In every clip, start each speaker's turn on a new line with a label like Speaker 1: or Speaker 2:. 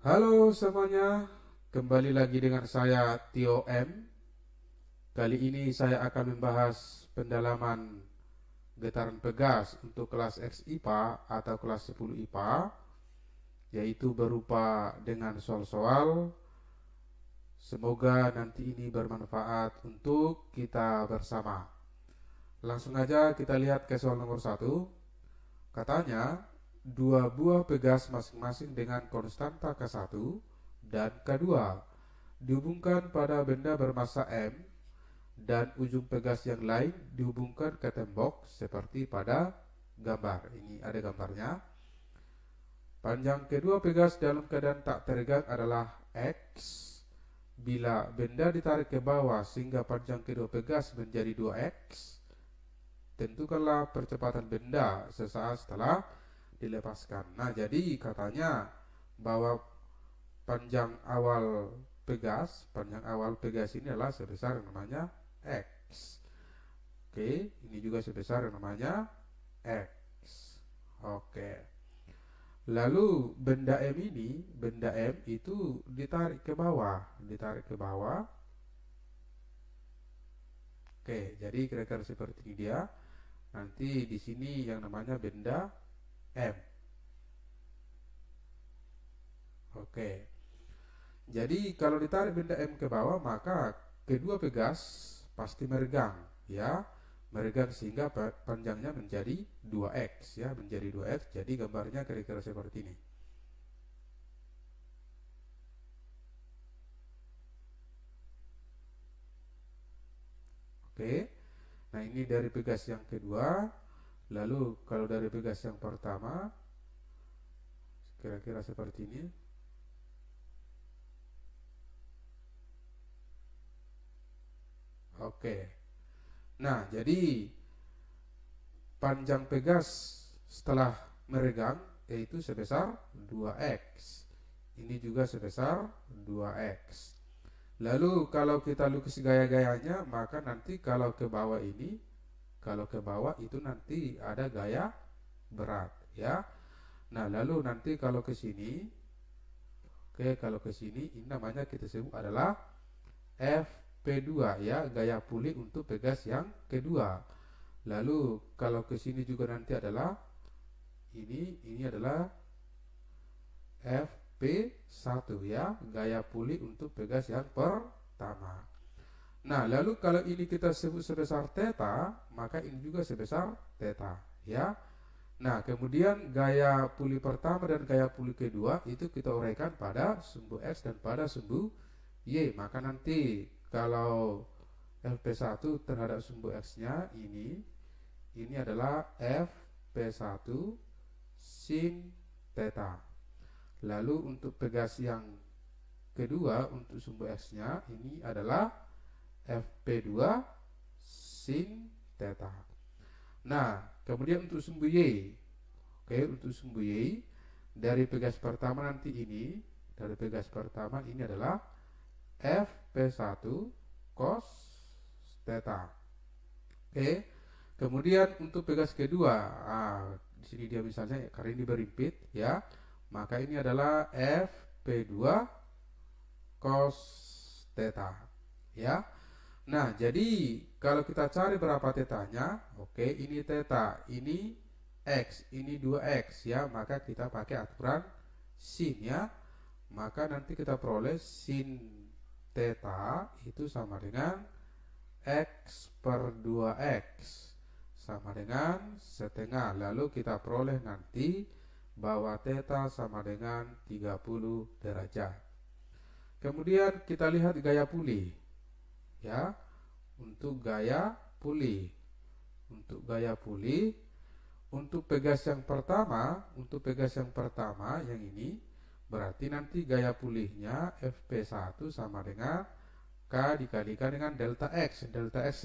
Speaker 1: Halo semuanya, kembali lagi dengan saya Tio M. Kali ini saya akan membahas pendalaman getaran pegas untuk kelas X IPA atau kelas 10 IPA, yaitu berupa dengan soal-soal. Semoga nanti ini bermanfaat untuk kita bersama. Langsung aja kita lihat ke soal nomor satu. Katanya, dua buah pegas masing-masing dengan konstanta K1 dan K2 dihubungkan pada benda bermassa M dan ujung pegas yang lain dihubungkan ke tembok seperti pada gambar. Ini ada gambarnya. Panjang kedua pegas dalam keadaan tak teregang adalah X. Bila benda ditarik ke bawah sehingga panjang kedua pegas menjadi 2X, tentukanlah percepatan benda sesaat setelah dilepaskan. Nah, jadi katanya bahwa panjang awal pegas ini adalah sebesar yang namanya X. Oke, ini juga sebesar yang namanya X. Oke. Lalu benda M itu ditarik ke bawah. Oke, jadi kira-kira seperti ini dia. Nanti di sini yang namanya benda M. Oke. Jadi kalau ditarik benda M ke bawah, maka kedua pegas pasti meregang, ya. Meregang sehingga panjangnya menjadi 2X, ya, menjadi 2X. Jadi gambarnya kira-kira seperti ini. Oke. Nah, ini dari pegas yang kedua. Lalu kalau dari pegas yang pertama, kira-kira seperti ini. Oke. Nah, jadi panjang pegas setelah meregang yaitu sebesar 2X. Ini juga sebesar 2X. Lalu kalau kita lukis gaya-gayanya, maka nanti kalau ke bawah itu nanti ada gaya berat, ya. Nah, lalu nanti kalau ke sini, oke, kalau ke sini ini namanya kita sebut adalah FP2, ya, gaya pulih untuk pegas yang kedua. Lalu kalau ke sini juga nanti adalah ini adalah FP1, ya, gaya pulih untuk pegas yang pertama. Nah, lalu kalau ini kita sebut sebesar theta, maka ini juga sebesar theta, ya. Nah, kemudian gaya pulih pertama dan gaya pulih kedua itu kita uraikan pada sumbu X dan pada sumbu Y. Maka nanti kalau FP1 terhadap sumbu X-nya ini adalah FP1 sin theta. Lalu untuk pegas yang kedua untuk sumbu X-nya ini adalah FP2 sin theta. Nah, kemudian untuk sumbu Y. Oke, untuk sumbu Y dari pegas pertama nanti ini adalah FP1 cos theta. Oke. Kemudian untuk pegas kedua, di sini dia misalnya karena ini berimpit, ya, maka ini adalah FP2 cos theta, ya. Nah, jadi kalau kita cari berapa tetanya, oke, ini theta, ini X, ini 2X, ya, maka kita pakai aturan sin, ya. Maka nanti kita peroleh sin theta itu sama dengan X per 2X sama dengan setengah. Lalu kita peroleh nanti bahwa theta sama dengan 30 derajat. Kemudian kita lihat gaya pulih, ya. Untuk gaya pulih untuk pegas yang pertama yang ini berarti nanti gaya pulihnya FP1 sama dengan K dikalikan dengan delta X,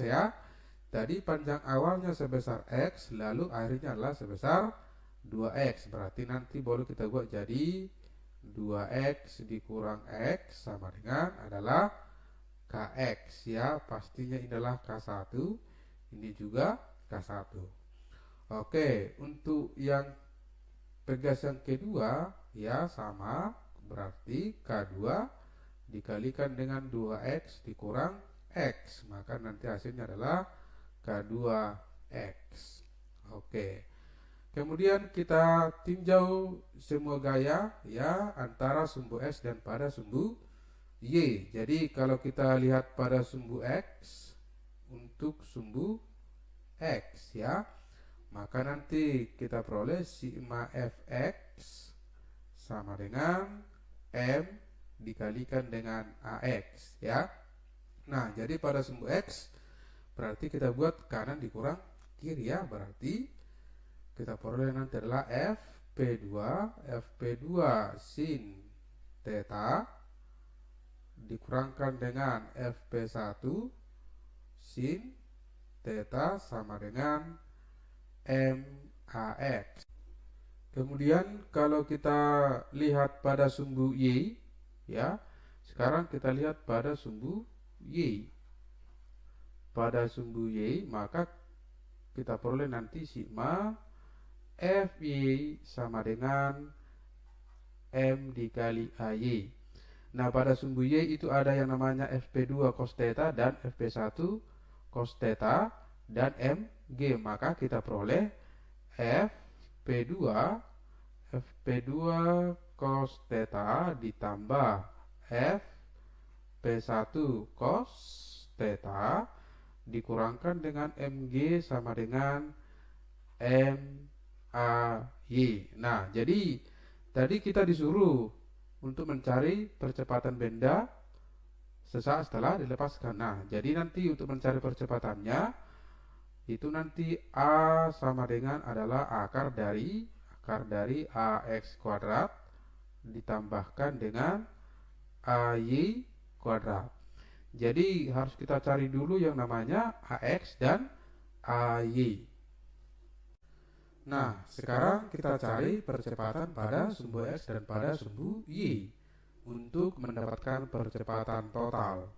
Speaker 1: ya. Tadi panjang awalnya sebesar X, lalu akhirnya adalah sebesar 2X. Berarti nanti boleh kita buat jadi 2X dikurang X sama dengan adalah KX, ya. Pastinya ini adalah K1, ini juga K1. Oke, untuk yang pegas yang kedua, ya, sama berarti K2 dikalikan dengan 2X dikurang X, maka nanti hasilnya adalah K2X. Oke. Kemudian kita tinjau semua gaya ya antara sumbu X dan pada sumbu Y. Jadi kalau kita lihat pada sumbu X untuk sumbu X ya, maka nanti kita peroleh sigma fx sama dengan M dikalikan dengan AX ya. Nah, jadi pada sumbu X berarti kita buat kanan dikurang kiri ya, berarti kita peroleh nanti adalah FP2 sin theta dikurangkan dengan FP1 sin theta sama dengan MAX. Kemudian kalau kita lihat pada sumbu Y ya, sekarang kita lihat pada sumbu Y. Pada sumbu Y maka kita peroleh nanti sigma FY sama dengan M dikali AY. Nah, pada sumbu Y itu ada yang namanya FP2 cos theta dan FP1 cos theta dan MG, maka kita peroleh FP2 cos theta ditambah FP1 cos theta dikurangkan dengan MG sama dengan MAY. Nah, jadi tadi kita disuruh untuk mencari percepatan benda sesaat setelah dilepaskan. Nah, jadi nanti untuk mencari percepatannya itu nanti A sama dengan adalah akar dari AX kuadrat ditambahkan dengan AY kuadrat. Jadi harus kita cari dulu yang namanya AX dan AY. Nah, sekarang kita cari percepatan pada sumbu X dan pada sumbu Y untuk mendapatkan percepatan total.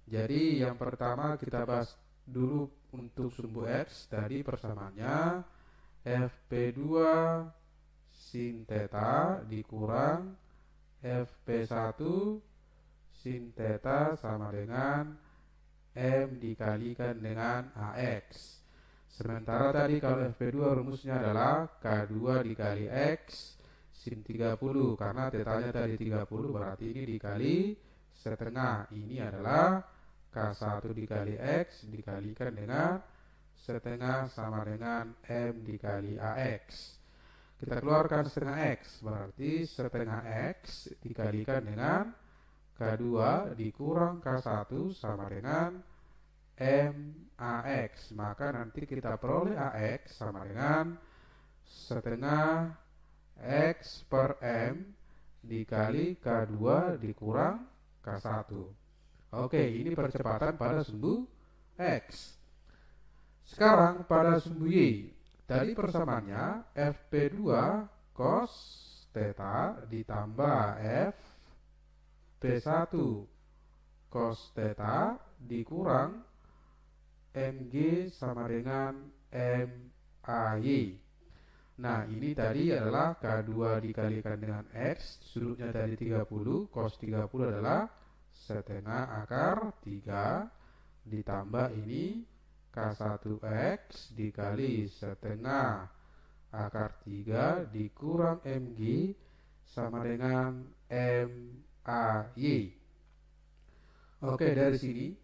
Speaker 1: Jadi yang pertama kita bahas dulu untuk sumbu X, tadi persamaannya FP2 sin theta dikurang FP1 sin theta sama dengan M dikalikan dengan AX. Sementara tadi kalau FP2 rumusnya adalah K2 dikali X sin 30, karena tetanya tadi 30 berarti ini dikali setengah. Ini adalah K1 dikali X dikalikan dengan setengah sama dengan M dikali AX. Kita keluarkan setengah X, berarti setengah X dikalikan dengan K2 dikurang K1 sama dengan MAX, maka nanti kita peroleh AX sama dengan setengah X per M dikali K2 dikurang K1. Oke, ini percepatan pada sumbu X. Sekarang pada sumbu Y, tadi persamaannya FP2 cos theta ditambah FP1 cos theta dikurang MG sama dengan MAY. Nah, ini tadi adalah K2 dikalikan dengan X, sudutnya tadi 30, cos 30 adalah setengah akar 3, ditambah ini K1X dikali setengah akar 3 dikurang MG sama dengan MAY. Oke, dari sini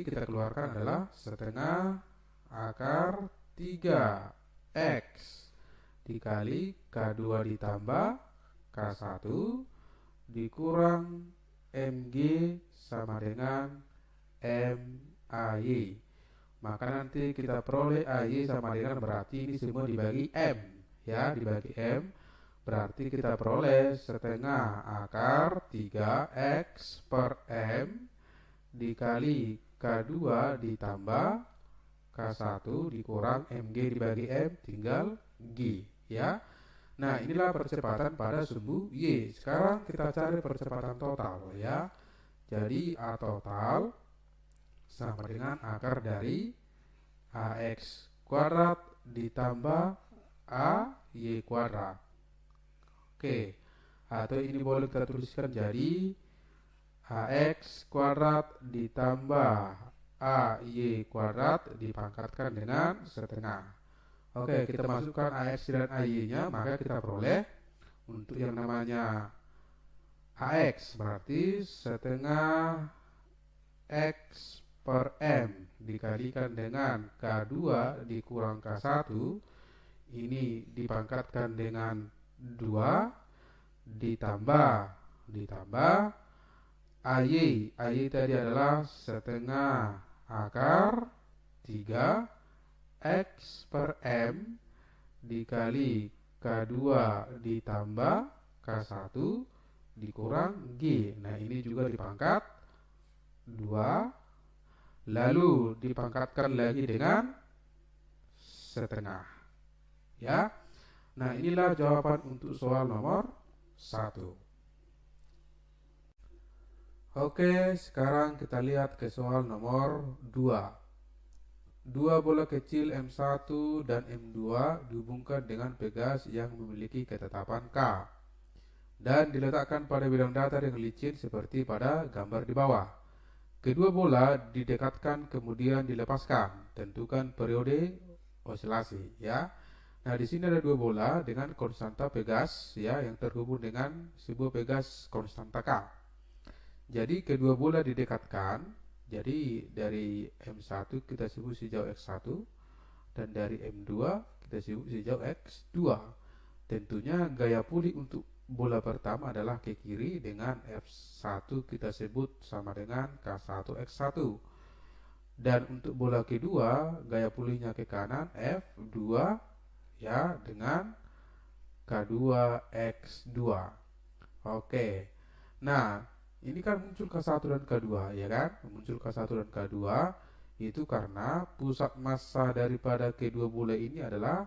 Speaker 1: kita keluarkan adalah setengah akar 3X dikali K2 ditambah K1 dikurang MG sama dengan MAY. Maka nanti kita peroleh AY sama dengan, berarti ini semua dibagi M ya, dibagi M. Berarti kita peroleh setengah akar 3X per M dikali K2 ditambah K1 dikurang MG dibagi M, tinggal G ya. Nah, inilah percepatan pada sumbu Y. Sekarang kita cari percepatan total ya. Jadi A total sama dengan akar dari AX kuadrat ditambah AY kuadrat. Oke, Atau ini boleh kita tuliskan jadi AX kuadrat ditambah AY kuadrat dipangkatkan dengan setengah. Oke, kita masukkan AX dan AY nya, maka kita peroleh untuk yang namanya AX berarti setengah X per M dikalikan dengan K2 dikurang K1, ini dipangkatkan dengan 2 ditambah AY tadi adalah setengah akar 3 X per M dikali K2 ditambah K1 dikurang G. Nah, ini juga dipangkat 2, lalu dipangkatkan lagi dengan setengah. Ya. Nah, inilah jawaban untuk soal nomor 1. Oke, sekarang kita lihat ke soal nomor 2. Dua bola kecil M1 dan M2 dihubungkan dengan pegas yang memiliki ketetapan K dan diletakkan pada bidang datar yang licin seperti pada gambar di bawah. Kedua bola didekatkan kemudian dilepaskan. Tentukan periode osilasi, ya. Nah, di sini ada dua bola dengan konstanta pegas, ya, yang terhubung dengan sebuah pegas konstanta K. Jadi kedua bola didekatkan. Jadi dari M1 kita sebut sejauh X1 dan dari M2 kita sebut sejauh X2. Tentunya gaya pulih untuk bola pertama adalah ke kiri dengan F1 kita sebut sama dengan K1 X1. Dan untuk bola kedua gaya pulihnya ke kanan F2, ya, dengan K2 X2. Oke. Nah, ini kan muncul K1 dan K2, ya kan? Muncul K1 dan K2 itu karena pusat massa daripada kedua bola ini adalah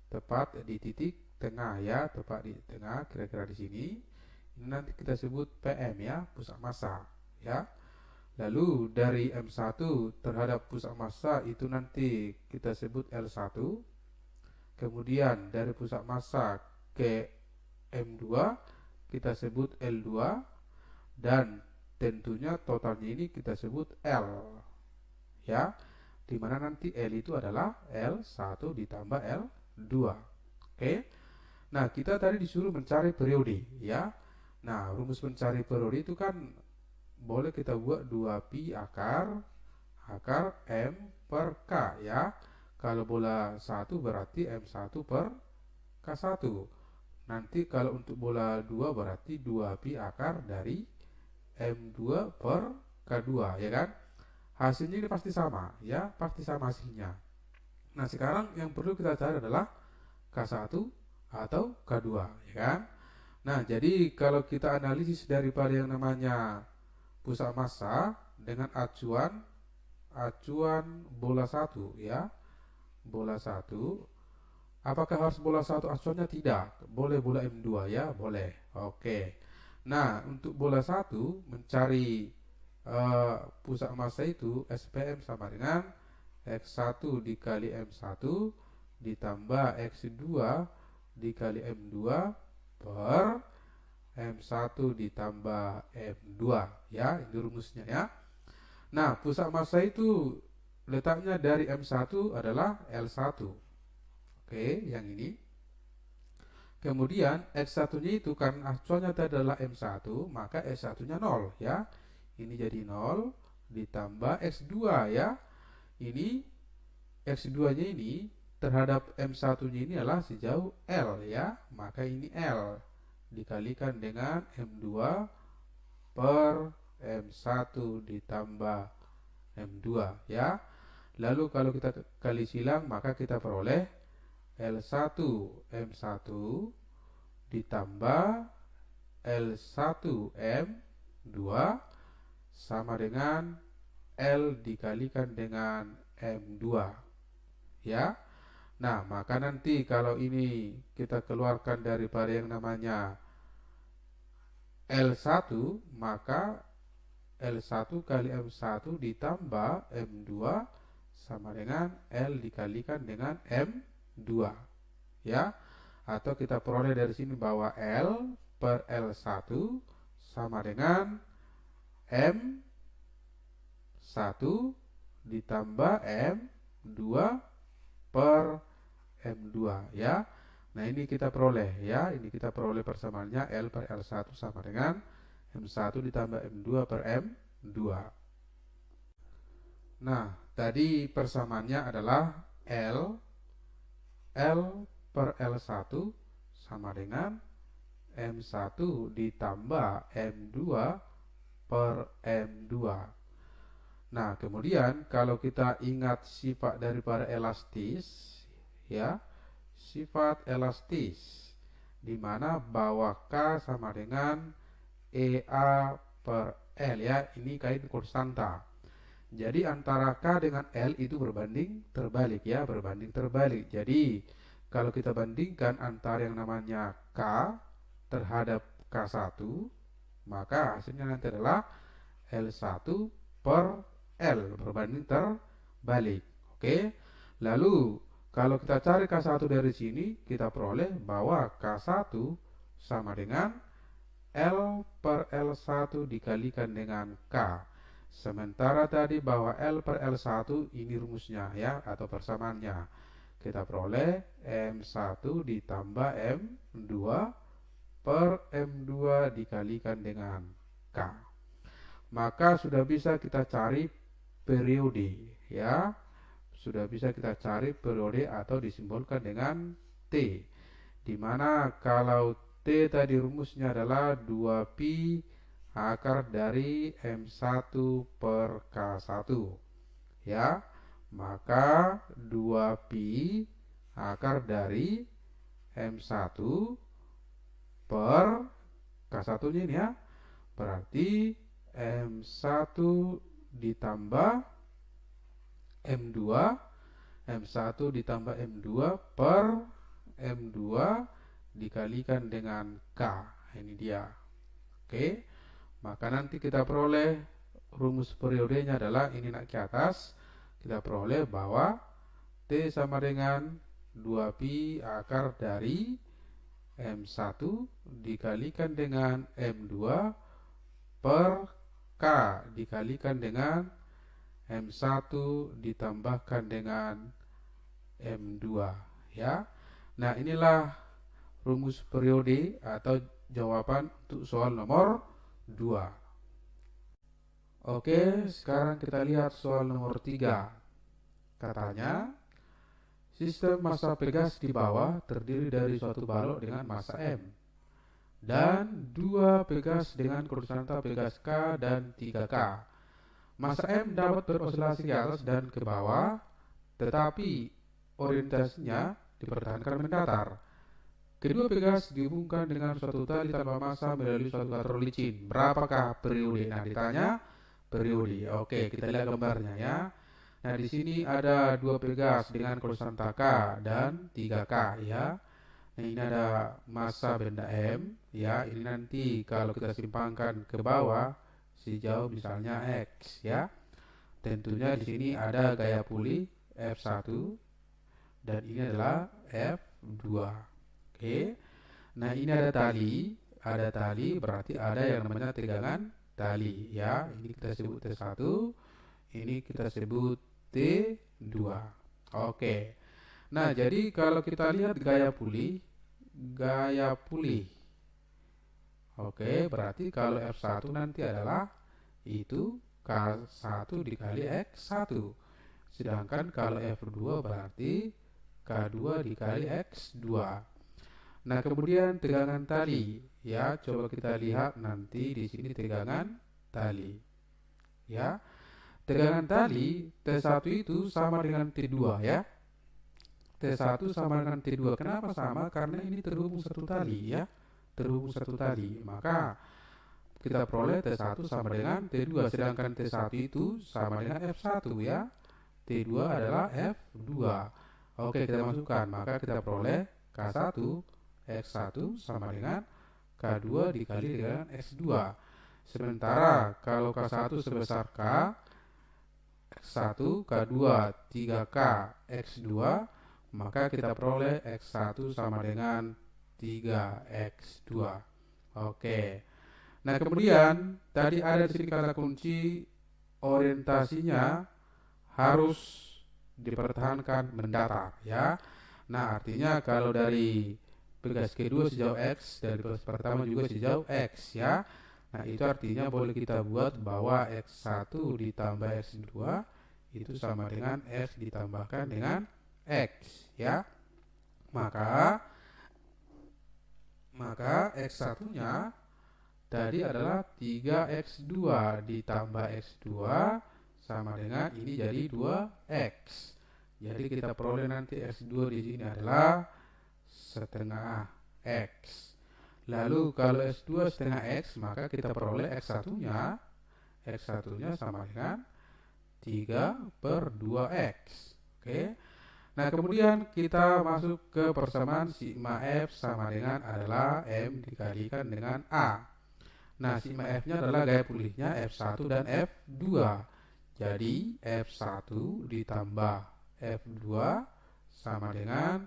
Speaker 1: tepat di titik tengah, ya, tepat di tengah, kira-kira di sini. Ini nanti kita sebut PM, ya, pusat massa, ya. Lalu dari M1 terhadap pusat massa itu nanti kita sebut L1. Kemudian dari pusat massa ke M2 kita sebut L2. Dan tentunya totalnya ini kita sebut L, ya, dimana nanti L itu adalah L1 ditambah L2. Oke. Nah, kita tadi disuruh mencari periode, ya. Nah, rumus mencari periode itu kan boleh kita buat 2pi akar M per K, ya. Kalau bola 1 berarti M1 per K1. Nanti kalau untuk bola 2 berarti 2pi akar dari M2 per K2, ya kan? Hasilnya ini pasti sama, ya, pasti sama hasilnya. Nah, sekarang yang perlu kita cari adalah K1 atau K2, ya kan? Nah, jadi kalau kita analisis daripada yang namanya pusat massa dengan acuan bola 1, ya. Bola 1. Apakah harus bola 1 acuannya? Tidak. Boleh bola M2, ya, boleh. Oke. Nah, untuk bola 1 mencari pusat massa itu SPM sama dengan X1 dikali M1 ditambah X2 dikali M2 per M1 ditambah M2, ya, ini rumusnya, ya. Nah, pusat massa itu letaknya dari M1 adalah L1. Oke, yang ini. Kemudian X1-nya itu karena acuannya tadi adalah M1, maka X1-nya 0, ya. Ini jadi 0 ditambah X2, ya. Ini X2-nya ini terhadap M1-nya ini adalah sejauh L, ya. Maka ini L dikalikan dengan M2 per M1 ditambah M2, ya. Lalu kalau kita kali silang maka kita peroleh L1 M1 ditambah L1 M2 sama dengan L dikalikan dengan M2, ya. Nah, maka nanti kalau ini kita keluarkan daripada yang namanya L1, maka L1 kali M1 ditambah M2 sama dengan L dikalikan dengan M2, ya. Atau kita peroleh dari sini bahwa L per L1 sama dengan M1 ditambah M2 per M2 ya. Nah ini kita peroleh ya, ini kita peroleh persamaannya L per L1 sama dengan M1 ditambah M2 per M2. Nah tadi persamaannya adalah L per L1 sama dengan M1 ditambah M2 per M2. Nah, kemudian kalau kita ingat sifat daripada elastis, ya, sifat elastis, di mana bahwa K sama dengan EA per L, ya, ini kait konstanta. Jadi antara K dengan L itu berbanding terbalik, ya, berbanding terbalik. Jadi kalau kita bandingkan antara yang namanya K terhadap K1, maka hasilnya nanti adalah L1 per L berbanding terbalik. Oke. Lalu kalau kita cari K1 dari sini, kita peroleh bahwa K1 sama dengan L per L1 dikalikan dengan K. Sementara tadi bahwa L per L1 ini rumusnya ya, atau persamaannya. Kita peroleh M1 ditambah M2 per M2 dikalikan dengan K. Maka sudah bisa kita cari periode ya. Sudah bisa kita cari periode atau disimbolkan dengan T. Dimana kalau T tadi rumusnya adalah 2pi akar dari M1 per K1 ya, maka 2pi akar dari M1 per K1 ini ya, berarti M1 ditambah M2 M1 ditambah M2 per M2 dikalikan dengan K. Ini dia. Oke. Maka nanti kita peroleh rumus periodenya adalah ini nak ke atas. Kita peroleh bahwa T sama dengan 2pi akar dari M1 dikalikan dengan M2 per K dikalikan dengan M1 ditambahkan dengan M2 ya. Nah inilah rumus periode atau jawaban untuk soal nomor 2. Oke, sekarang kita lihat soal nomor 3. Katanya, sistem massa pegas di bawah terdiri dari suatu balok dengan massa M dan 2 pegas dengan konstanta pegas K dan 3K. Massa M dapat berosilasi ke atas dan ke bawah, tetapi orientasinya dipertahankan mendatar. Kedua pegas dihubungkan dengan suatu tali tanpa massa melalui suatu katrol licin. Berapakah periode? Nah, ditanya periode. Oke, kita lihat gambarnya ya. Nah, di sini ada 2 pegas dengan konstanta K dan 3K ya. Nah, ini ada massa benda M ya. Ini nanti kalau kita simpangkan ke bawah sejauh misalnya X ya. Tentunya di sini ada gaya pulih F1 dan ini adalah F2. Oke. Nah, ini ada tali berarti ada yang namanya tegangan tali ya. Ini kita sebut T1, ini kita sebut T2. Oke. Nah, jadi kalau kita lihat gaya pulih. Oke, berarti kalau F1 nanti adalah itu K1 dikali X1. Sedangkan kalau F2 berarti K2 dikali X2. Nah, kemudian tegangan tali ya, coba kita lihat nanti di sini tegangan tali. Ya. Tegangan tali T1 itu sama dengan T2 ya. T1 sama dengan T2. Kenapa sama? Karena ini terhubung satu tali ya. Terhubung satu tali. Maka kita peroleh T1 sama dengan T2. Sedangkan T1 itu sama dengan F1 ya. T2 adalah F2. Oke, kita masukkan. Maka kita peroleh K1 X1 sama dengan K2 dikali dengan X2. Sementara kalau K1 sebesar K, X1, K2, 3K, X2, maka kita peroleh X1 sama dengan 3X2. Oke. Nah, kemudian tadi ada di sini kata kunci orientasinya harus dipertahankan mendatar ya. Nah, artinya kalau dari pegas kedua sejauh X, dari pegas pertama juga sejauh X ya. Nah, itu artinya boleh kita buat bahwa X1 ditambah X2 itu sama dengan X ditambahkan dengan X ya. Maka maka X1-nya tadi adalah 3X2 ditambah X2 sama dengan ini jadi 2X. Jadi kita peroleh nanti X2 di sini adalah setengah X. Lalu kalau X2 setengah X, maka kita peroleh X1-nya sama dengan 3 per 2X. Oke. Nah, kemudian kita masuk ke persamaan sigma F sama dengan adalah M dikalikan dengan A. Nah, sigma F-nya adalah gaya pulihnya F1 dan F2. Jadi, F1 ditambah F2 sama dengan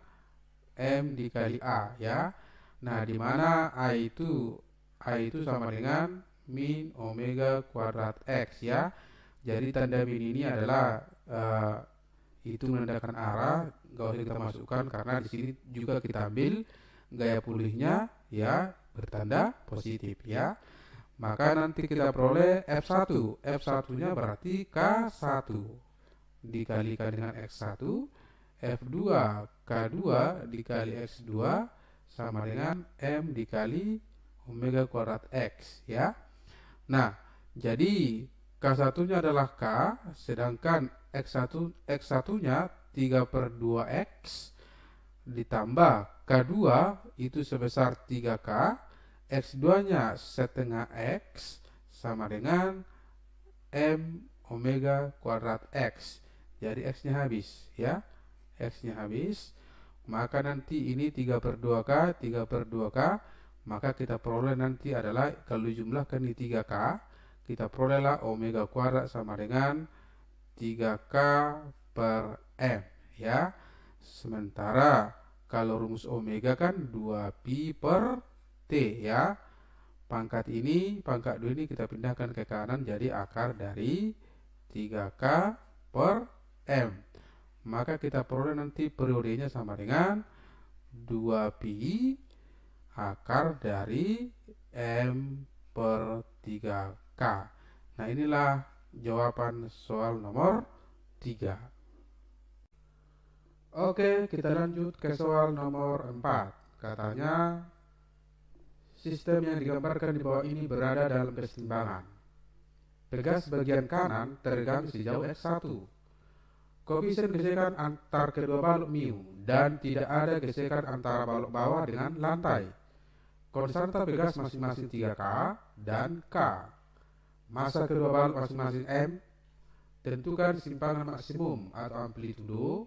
Speaker 1: M dikali A ya. Nah, di mana A itu sama dengan min omega kuadrat X ya. Jadi tanda min ini adalah itu menandakan arah, nggak usah kita masukkan karena di sini juga kita ambil gaya pulihnya ya bertanda positif ya. Maka nanti kita peroleh F1. F1-nya berarti K1 dikalikan dengan X1, F2 K2 dikali X2 sama dengan M dikali omega kuadrat X ya. Nah, jadi K1-nya adalah K, sedangkan X1-nya 3 per 2X ditambah K2 itu sebesar 3K, X2-nya setengah X sama dengan M omega kuadrat X. Jadi X-nya habis ya. X-nya habis. Maka nanti ini 3 per 2K, 3 per 2K. Maka kita peroleh nanti adalah kalau jumlahkan ini 3K, kita perolehlah omega kuadrat sama dengan 3K per M ya. Sementara kalau rumus omega kan 2pi per T ya. Pangkat 2 ini kita pindahkan ke kanan jadi akar dari 3K per M. Maka kita peroleh nanti periodenya sama dengan 2pi akar dari M per 3K. Nah, inilah jawaban soal nomor 3. Oke, kita lanjut ke soal nomor 4. Katanya sistem yang digambarkan di bawah ini berada dalam keseimbangan. Pegas bagian kanan teregang sejauh X1. Koefisien gesekan antar kedua balok mu dan tidak ada gesekan antara balok bawah dengan lantai. Konstanta pegas masing-masing 3K dan K. Masa kedua balok masing-masing M. Tentukan simpangan maksimum atau amplitudo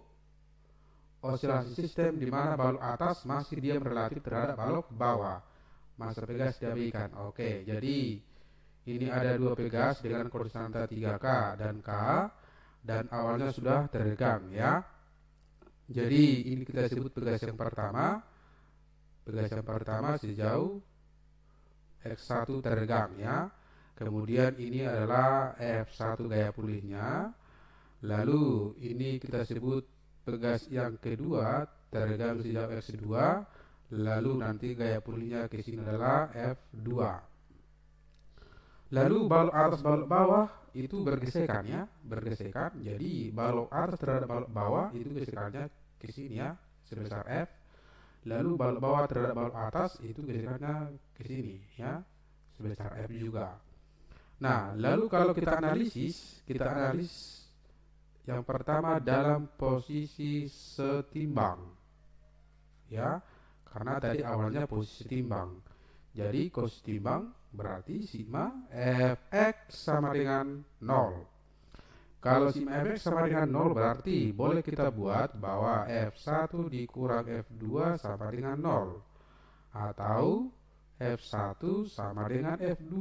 Speaker 1: osilasi sistem di mana balok atas masih diam relatif terhadap balok bawah. Masa pegas diabaikan. Oke, jadi ini ada dua pegas dengan konstanta 3K dan K dan awalnya sudah teregang ya. Jadi ini kita sebut pegas yang pertama. Pegas yang pertama sejauh X1 teregang ya. Kemudian ini adalah F1 gaya pulihnya. Lalu ini kita sebut pegas yang kedua teregang sejauh X2. Lalu nanti gaya pulihnya ke sini adalah F2. Lalu balok atas balok bawah itu bergesekan ya, bergesekan. Jadi balok atas terhadap balok bawah itu gesekannya ke sini ya, sebesar F. Lalu balok bawah terhadap balok atas itu gesekannya ke sini ya, sebesar F juga. Nah, lalu kalau kita analis yang pertama dalam posisi setimbang ya. Karena tadi awalnya posisi timbang. Jadi posisi timbang berarti sigma Fx sama dengan 0. Kalau sigma Fx sama dengan 0 berarti boleh kita buat bahwa F1 dikurang F2 sama dengan 0. Atau F1 sama dengan F2.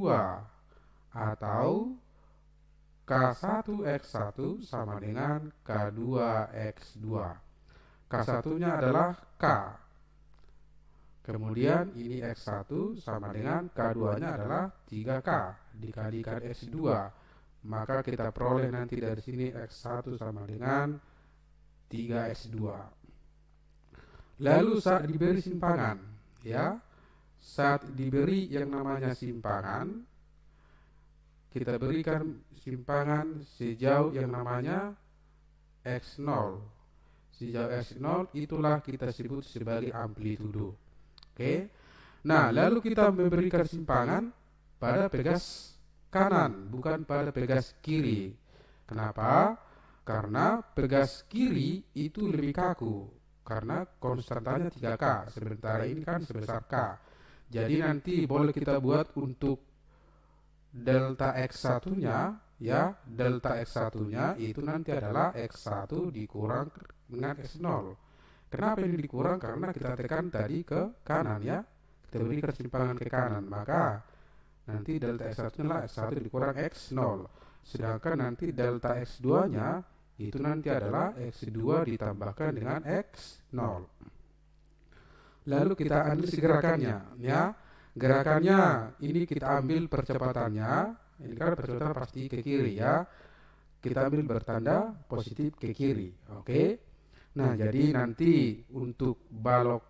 Speaker 1: Atau K1X1 sama dengan K2X2. K1-nya adalah K. Kemudian ini X1 sama dengan K2 nya adalah 3K dikalikan X2. Maka kita peroleh nanti dari sini X1 sama dengan 3X2. Lalu saat diberi simpangan, ya, saat diberi yang namanya simpangan, kita berikan simpangan sejauh yang namanya X0. Sejauh X0 itulah kita sebut sebagai amplitudo. Oke. Nah, lalu kita memberikan simpangan pada pegas kanan, bukan pada pegas kiri. Kenapa? Karena pegas kiri itu lebih kaku, karena konstantanya 3K, sementara ini kan sebesar K. Jadi nanti boleh kita buat untuk delta X1-nya, ya, delta X1-nya itu nanti adalah X1 dikurang dengan X0. Kenapa ini dikurang? Karena kita tekan tadi ke kanan, ya. Kita beri kesimpangan ke kanan, maka nanti delta X1-nya lah X1 dikurang X0. Sedangkan nanti delta X2-nya itu nanti adalah X2 ditambahkan dengan X0. Lalu kita ambil gerakannya, ya. Gerakannya ini kita ambil percepatannya. Ini kan percepatan pasti ke kiri, ya. Kita ambil bertanda positif ke kiri. Oke. Nah, jadi nanti untuk balok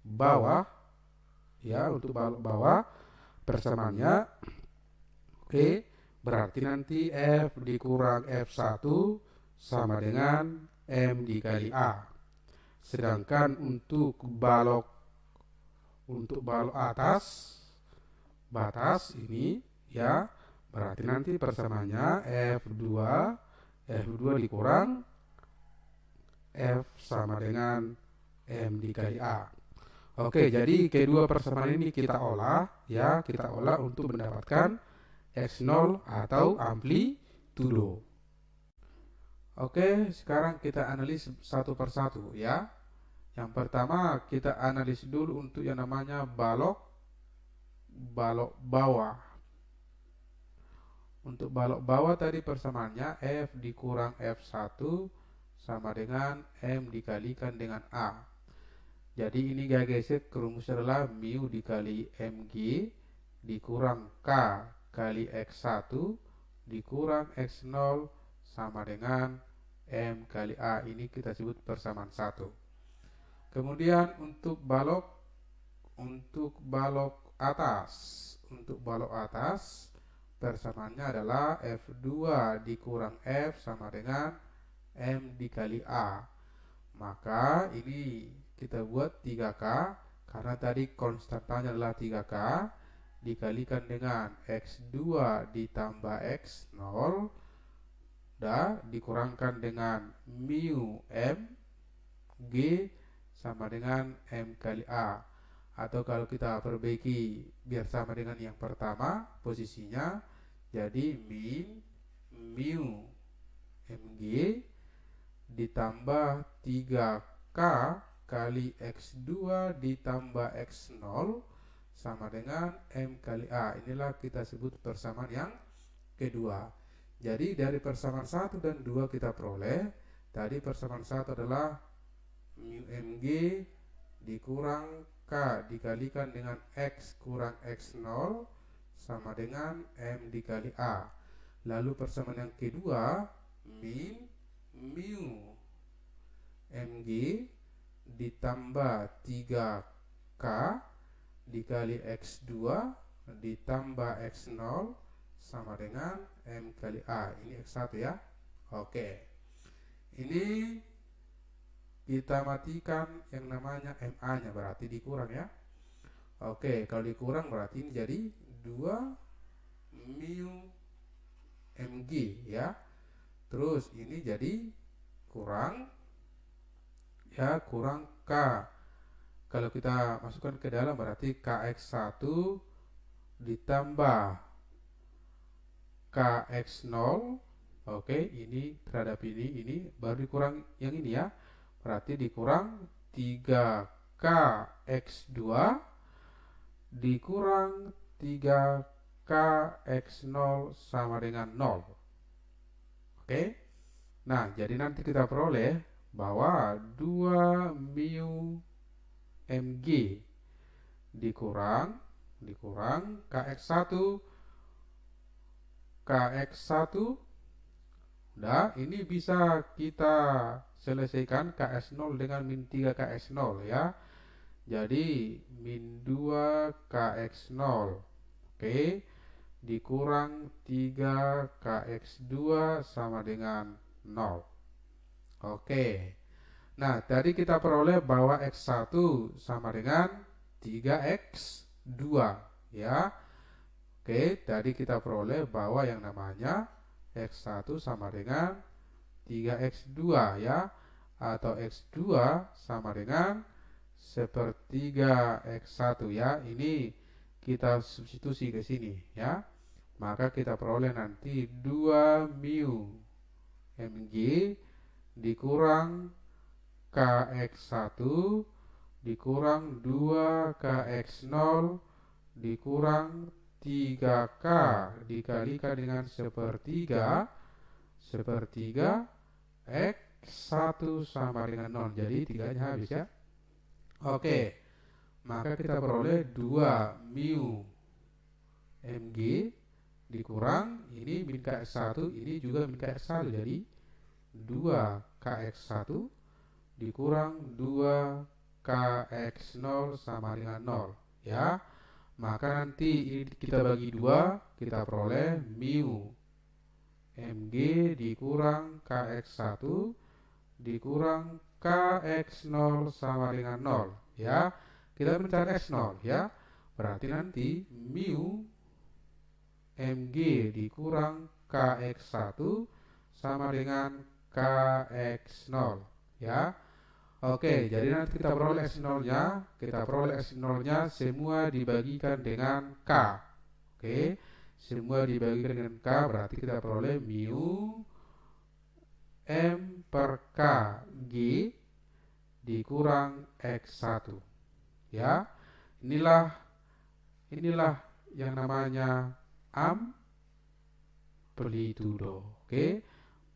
Speaker 1: bawah, ya, untuk balok bawah persamaannya, oke, berarti nanti F dikurang F1 sama dengan M dikali A. Sedangkan untuk balok batas ini, ya, berarti nanti persamaannya F2 dikurang F sama dengan M dikali A. Oke, jadi kedua persamaan ini kita olah, ya, kita olah untuk mendapatkan X0 atau amplitudo. Oke, sekarang kita analis satu persatu, ya. Yang pertama kita analis dulu untuk yang namanya balok bawah. Untuk balok bawah tadi persamaannya F dikurang F1 sama dengan M dikalikan dengan A. Jadi ini guys, rumusnya adalah mu dikali mg dikurang K kali X1 dikurang X0 sama dengan M kali A. Ini kita sebut persamaan 1. Kemudian untuk balok atas persamaannya adalah F2 dikurang F sama dengan M dikali A. Maka ini kita buat 3K, karena tadi konstantanya adalah 3K, dikalikan dengan X2 ditambah X0 dan dikurangkan dengan mu M G sama dengan M kali A. Atau kalau kita perbaiki biar sama dengan yang pertama posisinya, jadi mu mg ditambah 3K kali X2 ditambah X0 sama dengan M kali A. Inilah kita sebut persamaan yang kedua. Jadi dari persamaan 1 dan 2 kita peroleh, tadi persamaan 1 adalah mu mg dikurang K dikalikan dengan X kurang X0 sama dengan M dikali A. Lalu persamaan yang kedua, mu mg ditambah 3K dikali X2 ditambah X0 sama dengan M kali A. Ini X1, ya. Oke. Ini kita matikan yang namanya MA nya, berarti dikurang, ya. Oke, kalau dikurang berarti ini jadi 2 mu mg, ya. Terus ini jadi kurang, ya, kurang K. Kalau kita masukkan ke dalam berarti KX1 ditambah KX0. Oke, ini terhadap ini baru dikurang yang ini, ya. Berarti dikurang 3K X2 dikurang 3K X0 sama dengan 0. Oke. Nah, jadi nanti kita peroleh bahwa 2 mu mg dikurang kx1 Nah, ini bisa kita selesaikan KS0 dengan min 3 KS0 ya. Jadi min 2 KX0 oke, dikurang 3 KX2 sama dengan 0. Oke. Nah, tadi kita peroleh bahwa X1 sama dengan 3X2 ya. Oke, tadi kita peroleh bahwa yang namanya X1 sama dengan 3X2 ya, atau X2 sama dengan sepertiga X1 ya. Ini kita substitusi ke sini ya. Maka kita peroleh nanti 2 mu mg dikurang kx1 dikurang 2 kx0 dikurang 3k dikalikan dengan sepertiga X1 sama dengan 0. Jadi 3-nya habis ya. Oke, maka kita peroleh 2 mu mg dikurang ini min kx1, ini juga min kx1. Jadi 2 kx1 dikurang 2 kx0 sama dengan 0 ya. Maka nanti ini kita bagi 2, kita peroleh mu mg dikurang kx1 dikurang kx0 sama dengan 0 ya. Kita mencari x0 ya. Berarti nanti mu mg dikurang kx1 sama dengan kx0 ya. Oke, jadi nanti kita peroleh x0-nya, semua dibagikan dengan k. Oke, semua dibagikan dengan k, berarti kita peroleh mu m per k g dikurang x1 ya. Inilah yang namanya amplitudo. Oke,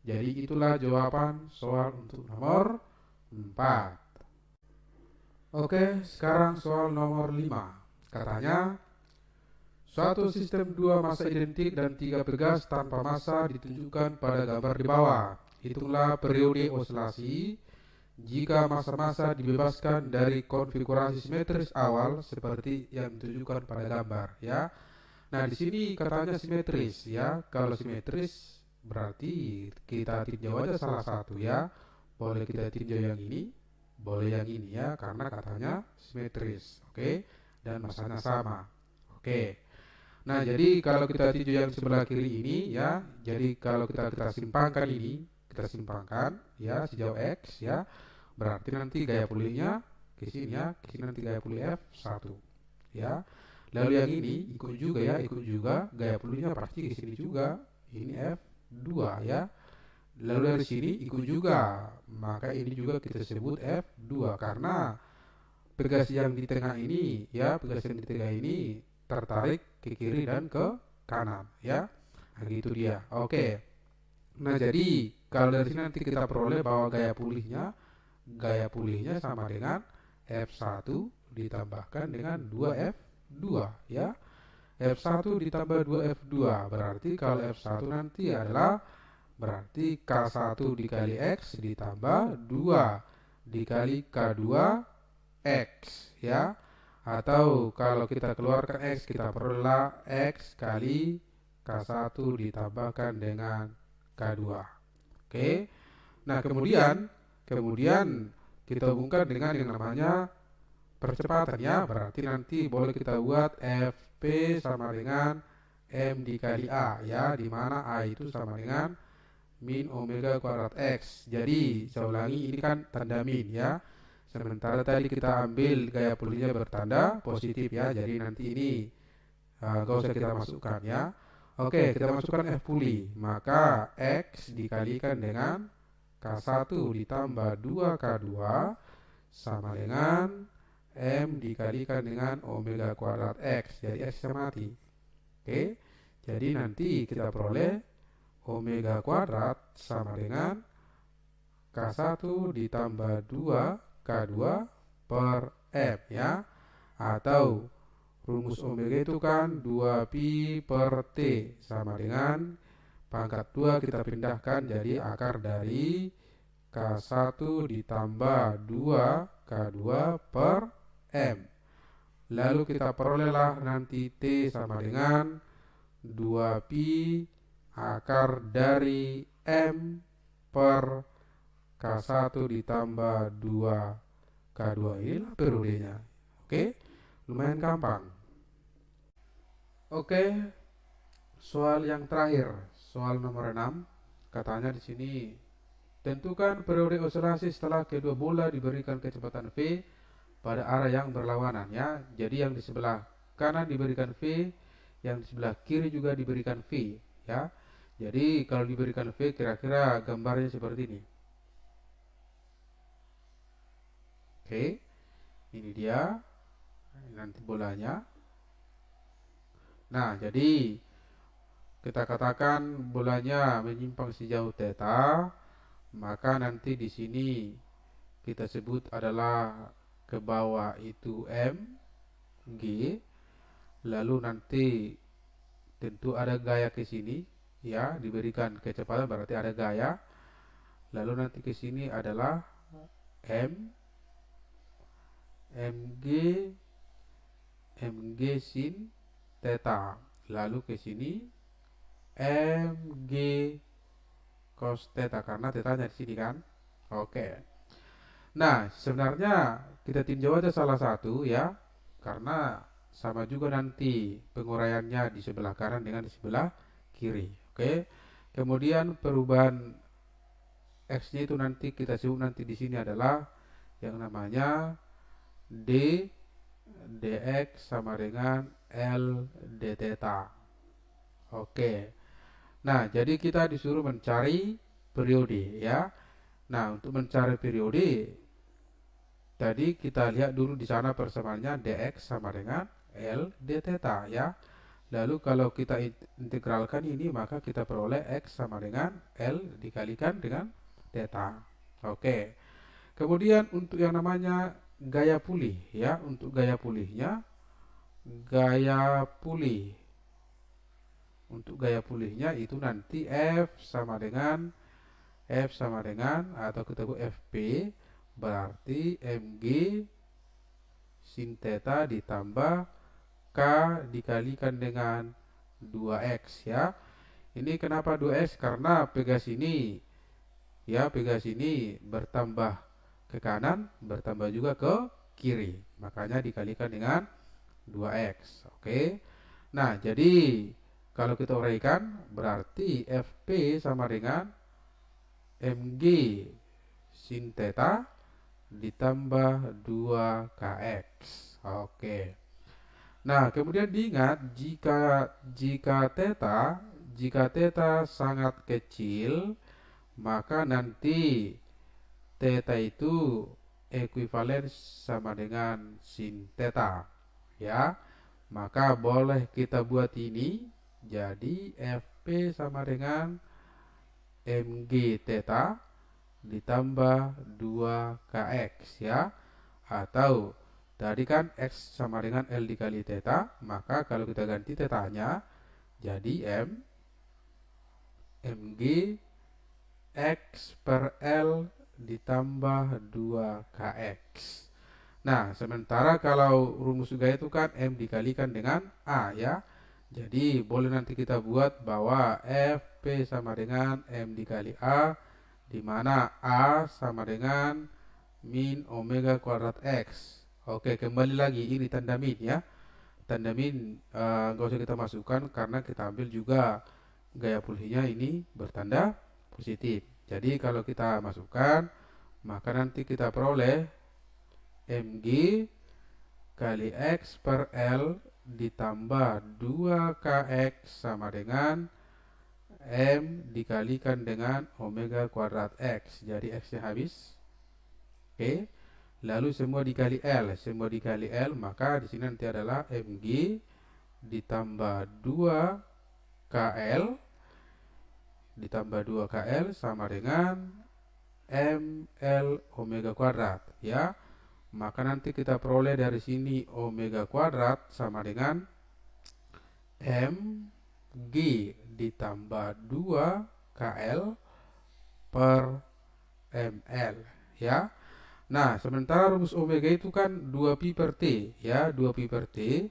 Speaker 1: jadi itulah jawaban soal untuk nomor 4. Oke, sekarang soal nomor 5. Katanya suatu sistem 2 massa identik dan 3 pegas tanpa massa ditunjukkan pada gambar di bawah. Hitunglah periode oscilasi jika massa-massa dibebaskan dari konfigurasi simetris awal seperti yang ditunjukkan pada gambar ya. Nah, di sini katanya simetris ya. Kalau simetris berarti kita tinjau aja salah satu ya. Boleh kita tinjau yang ini, boleh yang ini ya, karena katanya simetris. Oke, dan masanya sama. Oke. Nah, jadi kalau kita tinjau yang sebelah kiri ini ya, jadi kalau kita simpangkan ini, kita simpangkan ya sejauh X ya, berarti nanti gaya pulihnya ke sini ya, ke sini nanti gaya pulih F1 ya. Lalu yang ini ikut juga gaya pulihnya pasti ke sini juga, ini F2 ya. Lalu dari sini ikut juga, maka ini juga kita sebut F2 karena pegas yang di tengah ini ya, pegas yang di tengah ini tertarik ke kiri dan ke kanan ya. Nah, gitu dia. Oke. Nah, jadi kalau dari sini nanti kita peroleh bahwa gaya pulihnya sama dengan F1 ditambahkan dengan 2F2 ya. F1 ditambah 2F2 berarti kalau F1 nanti adalah berarti K1 dikali X ditambah 2 dikali K2 X ya. Atau kalau kita keluarkan X, kita peroleh X kali K1 ditambahkan dengan K2. Oke. Nah, kemudian kita hubungkan dengan yang namanya percepatan ya. Berarti nanti boleh kita buat Fp sama dengan M dikali A ya, di mana A itu sama dengan min omega kuadrat X. Jadi saya ulangi, ini kan tanda min ya. Sementara tadi kita ambil gaya pulihnya bertanda positif ya. Jadi nanti ini gak usah kita masukkan ya. Oke, kita masukkan F pulih. Maka X dikalikan dengan K1 ditambah 2K2 sama dengan M dikalikan dengan omega kuadrat X. Jadi X-nya mati. Oke, jadi nanti kita peroleh omega kuadrat sama dengan K1 ditambah 2K2 per M ya. Atau rumus omega itu kan 2pi per T sama dengan pangkat 2 kita pindahkan jadi akar dari K1 ditambah 2K2 per M. Lalu kita perolehlah nanti T sama dengan 2pi akar dari M per K1 ditambah 2K2. Inilah periodenya. Oke, lumayan gampang. Oke, soal yang terakhir, soal nomor 6. Katanya di sini, tentukan periode oscillasi setelah kedua bola diberikan kecepatan V pada arah yang berlawanan ya. Jadi yang di sebelah kanan diberikan V, yang di sebelah kiri juga diberikan V ya. Jadi kalau diberikan V kira-kira gambarnya seperti ini. Oke, ini dia nanti bolanya. Nah, jadi kita katakan bolanya menyimpang sejauh theta, maka nanti di sini kita sebut adalah ke bawah itu M, G, lalu nanti tentu ada gaya ke sini, ya, diberikan kecepatan berarti ada gaya, lalu nanti ke sini adalah M, MG, MG sin theta, lalu ke sini MG cos theta karena theta di sini kan, oke. Nah, sebenarnya kita tinjau aja salah satu ya, karena sama juga nanti penguraiannya di sebelah kanan dengan di sebelah kiri. Oke. Kemudian perubahan X-nya itu nanti kita sebut nanti di sini adalah yang namanya D dx sama dengan L d theta. Oke. Nah, jadi kita disuruh mencari periode ya. Nah, untuk mencari periode tadi kita lihat dulu di sana persamaannya dx sama dengan L d theta ya. Lalu kalau kita integralkan ini maka kita peroleh x sama dengan L dikalikan dengan theta. Oke. Kemudian untuk yang namanya gaya pulih ya, untuk gaya pulihnya untuk gaya pulihnya itu nanti F sama dengan atau kita sebut FP berarti mg sin theta ditambah k dikalikan dengan 2x ya. Ini kenapa 2x? Karena pegas ini ya, pegas ini bertambah ke kanan, bertambah juga ke kiri, makanya dikalikan dengan 2x. Oke. Nah, jadi kalau kita uraikan berarti FP sama dengan mg sin theta ditambah 2kx. Oke. Nah, kemudian diingat jika theta sangat kecil, maka nanti theta itu ekuivalen sama dengan sin theta ya. Maka boleh kita buat ini jadi FP sama dengan mg theta ditambah 2kx ya. Atau tadi kan x sama dengan L dikali theta, maka kalau kita ganti thetanya jadi mg x per L ditambah 2kx. Nah, sementara kalau rumus gaya itu kan M dikalikan dengan A ya. Jadi boleh nanti kita buat bahwa FP sama dengan M dikali A, di mana A sama dengan min omega kuadrat X. Oke, kembali lagi ini tanda min ya. Tanda min nggak usah kita masukkan karena kita ambil juga gaya pulihnya ini bertanda positif. Jadi kalau kita masukkan, maka nanti kita peroleh mg kali x per L ditambah 2kx sama dengan M dikalikan dengan omega kuadrat X. Jadi X-nya habis. Oke. Lalu semua dikali L, maka di sini nanti adalah mg ditambah 2kl sama dengan ml omega kuadrat, ya. Maka nanti kita peroleh dari sini omega kuadrat sama dengan mg ditambah 2kl per ml, ya. Nah, sementara rumus omega itu kan 2pi per t, ya, 2pi per t.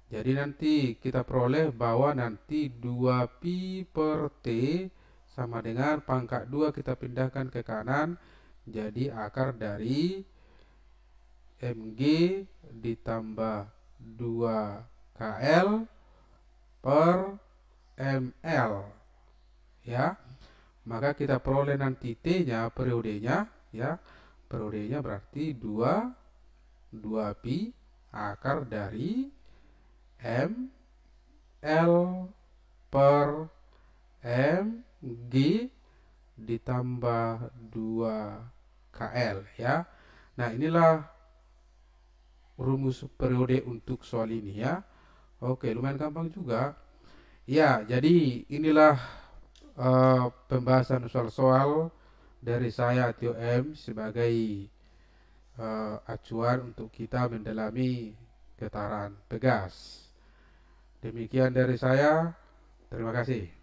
Speaker 1: Jadi nanti kita peroleh bahwa nanti 2pi per t sama dengan pangkat 2 kita pindahkan ke kanan, jadi akar dari mg ditambah 2kl per ml, ya. Maka kita peroleh nanti t-nya, periodenya, ya. Periodenya berarti 2pi akar dari ml per mg ditambah 2kl, ya. Nah, inilah rumus periode untuk soal ini, ya. Oke, lumayan gampang juga. Ya, jadi inilah pembahasan soal-soal dari saya Tio M sebagai acuan untuk kita mendalami getaran pegas. Demikian dari saya. Terima kasih.